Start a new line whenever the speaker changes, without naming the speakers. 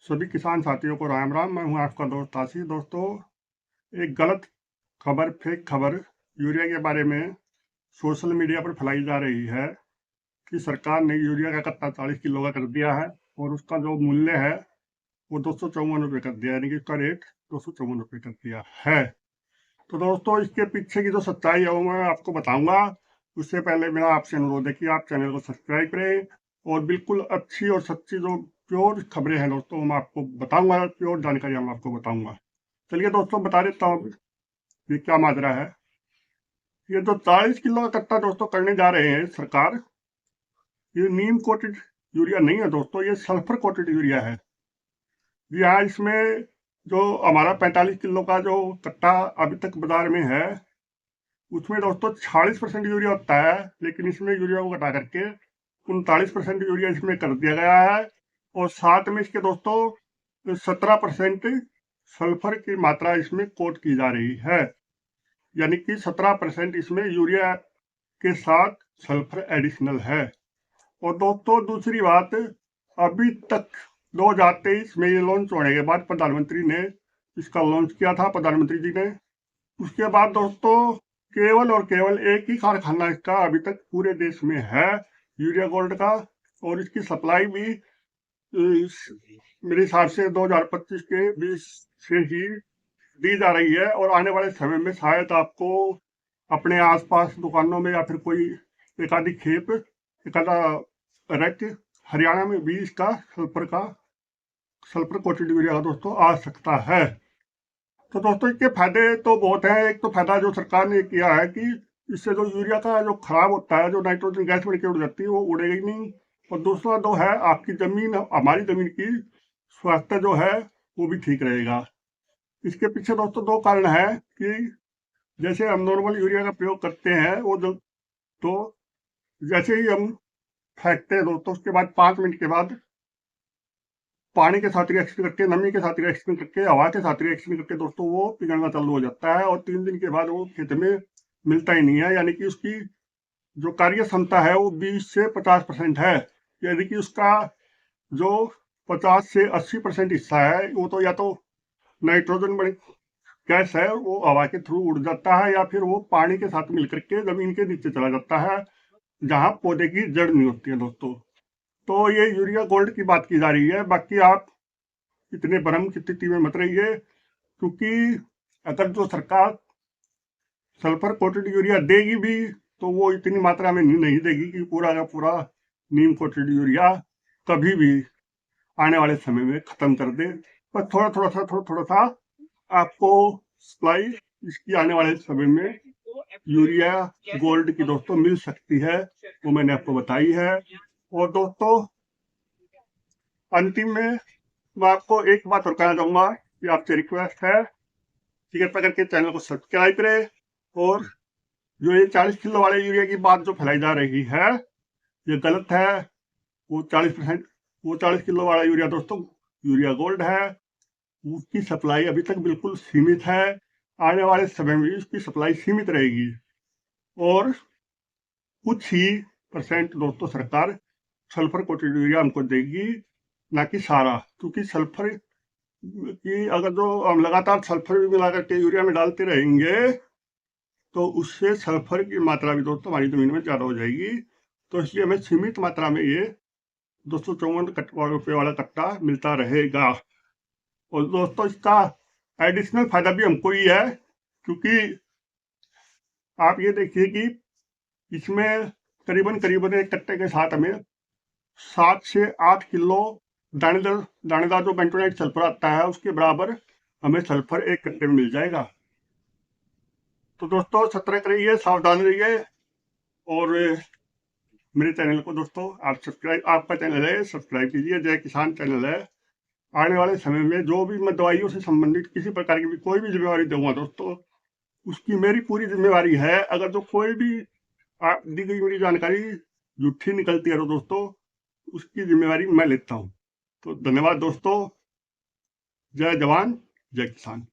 सभी किसान साथियों को राम राम। मैं हूं आपका दोस्त आशीष। दोस्तों, एक गलत खबर, फेक खबर यूरिया के बारे में सोशल मीडिया पर फैलाई जा रही है कि सरकार ने यूरिया का कट्टा 40 किलो का कर दिया है और उसका जो मूल्य है वो 254 रुपये कर दिया, यानी कि उसका रेट 254 रुपये कर दिया है। तो दोस्तों, इसके पीछे की जो सच्चाई है वो मैं आपको बताऊंगा। उससे पहले मेरा आपसे अनुरोध है कि आप चैनल को सब्सक्राइब करें और बिल्कुल अच्छी और सच्ची जो प्योर खबरें हैं दोस्तों मैं आपको बताऊंगा, प्योर जानकारी मैं आपको बताऊंगा। चलिए दोस्तों, बता देता हूँ ये क्या माजरा है। ये जो 40 किलो का कट्टा दोस्तों करने जा रहे हैं सरकार, ये नीम कोटेड यूरिया नहीं है दोस्तों, ये सल्फर कोटेड यूरिया है। जी हाँ, इसमें जो हमारा 45 किलो का जो कट्टा अभी तक बाजार में है उसमें दोस्तों 40% यूरिया होता है, लेकिन इसमें यूरिया को घटा करके 39% यूरिया इसमें कर दिया गया है। और साथ में इसके दोस्तों 17% सल्फर की मात्रा इसमें कोट की जा रही है, यानी कि 17% इसमें यूरिया के साथ सल्फर एडिशनल है। और दोस्तों दूसरी बात, अभी तक 2023 में ये लॉन्च होने के बाद प्रधानमंत्री ने इसका लॉन्च किया था, प्रधानमंत्री जी ने। उसके बाद दोस्तों केवल और केवल एक ही कारखाना इसका अभी तक पूरे देश में है, यूरिया गोल्ड का। और इसकी सप्लाई भी मेरे हिसाब से 2025 के बीच से ही दी जा रही है। और आने वाले समय में शायद आपको अपने आसपास दुकानों में या फिर कोई एक आधी खेप, एक आधा रैक हरियाणा में भी इसका सल्फर कोटेड यूरिया दोस्तों आ सकता है। तो दोस्तों इसके फायदे तो बहुत हैं। एक तो फायदा जो सरकार ने किया है कि इससे जो यूरिया का जो खराब होता है, जो नाइट्रोजन गैस बन के उड़ जाती है, वो उड़ेगी नहीं। और दूसरा जो है, आपकी जमीन, हमारी जमीन की स्वास्थ्य जो है वो भी ठीक रहेगा। इसके पीछे दोस्तों दो कारण है कि जैसे हम नॉर्मल यूरिया का प्रयोग करते हैं वो जो, तो जैसे ही हम फेंकते हैं दोस्तों, उसके बाद 5 मिनट के बाद पानी के साथ रिएक्शन करके, नमी के साथ रिएक्शन करके, हवा के साथ रिएक्शन करके दोस्तों वो पिघलना चालू हो जाता है और 3 दिन के बाद वो खेत में मिलता ही नहीं है। यानी कि उसकी जो कार्य क्षमता है वो 20 से 50% है। यानी कि उसका जो 50 से 80% हिस्सा है वो तो या तो नाइट्रोजन बड़ी गैस है, वो हवा के थ्रू उड़ जाता है, या फिर वो पानी के साथ मिलकर के जमीन के नीचे चला जाता है जहां पौधे की जड़ नहीं होती है दोस्तों। तो ये यूरिया गोल्ड की बात की जा रही है। बाकी आप इतने भ्रम की स्थिति में मत रहिए, क्योंकि अगर जो सरकार सल्फर कोटेड यूरिया देगी भी तो वो इतनी मात्रा में नहीं देगी कि पूरा का पूरा नीम कोटेड यूरिया कभी भी आने वाले समय में खत्म कर दे। पर थोड़ा सा आपको सप्लाई इसकी आने वाले समय में यूरिया गोल्ड की दोस्तों मिल सकती है, वो मैंने आपको बताई है। और दोस्तों अंतिम में मैं आपको एक बात और कहना चाहूंगा कि आपसे रिक्वेस्ट है कि कृपया करके चैनल को सब्सक्राइब करें। और जो ये 40 किलो वाले यूरिया की बात जो फैलाई जा रही है ये गलत है। वो 40 किलो वाला यूरिया दोस्तों यूरिया गोल्ड है, उसकी सप्लाई अभी तक बिल्कुल सीमित है। आने वाले समय में उसकी सप्लाई सीमित रहेगी और कुछ ही परसेंट दोस्तों सरकार सल्फर कोटेड यूरिया हमको देगी, ना कि सारा। क्योंकि सल्फर की अगर जो हम लगातार सल्फर भी मिला करके यूरिया में डालते रहेंगे तो उससे सल्फर की मात्रा भी दोस्तों हमारी जमीन में ज्यादा हो जाएगी। तो इसलिए हमें सीमित मात्रा में ये 254 रुपये वाला कट्टा मिलता रहेगा। और दोस्तों इसका एडिशनल फायदा भी हमको ही है, क्योंकि आप ये देखिए कि इसमें करीबन एक कट्टे के साथ हमें 7 से 8 किलो दानेदार जो बेंटोनाइट सल्फर आता है उसके बराबर हमें सल्फर एक कट्टे में मिल जाएगा। तो दोस्तों सतर्क रहिए, सावधान रहिए। और मेरे चैनल को दोस्तों आप सब्सक्राइब, आपका चैनल है, सब्सक्राइब कीजिए। जय किसान चैनल है। आने वाले समय में जो भी मैं दवाइयों से संबंधित किसी प्रकार की भी कोई भी जिम्मेवारी दूंगा दोस्तों, उसकी मेरी पूरी जिम्मेवारी है। अगर जो कोई भी दी गई मेरी जानकारी झूठी निकलती है तो दोस्तों उसकी जिम्मेवारी मैं लेता हूँ। तो धन्यवाद दोस्तों। जय जवान जय किसान।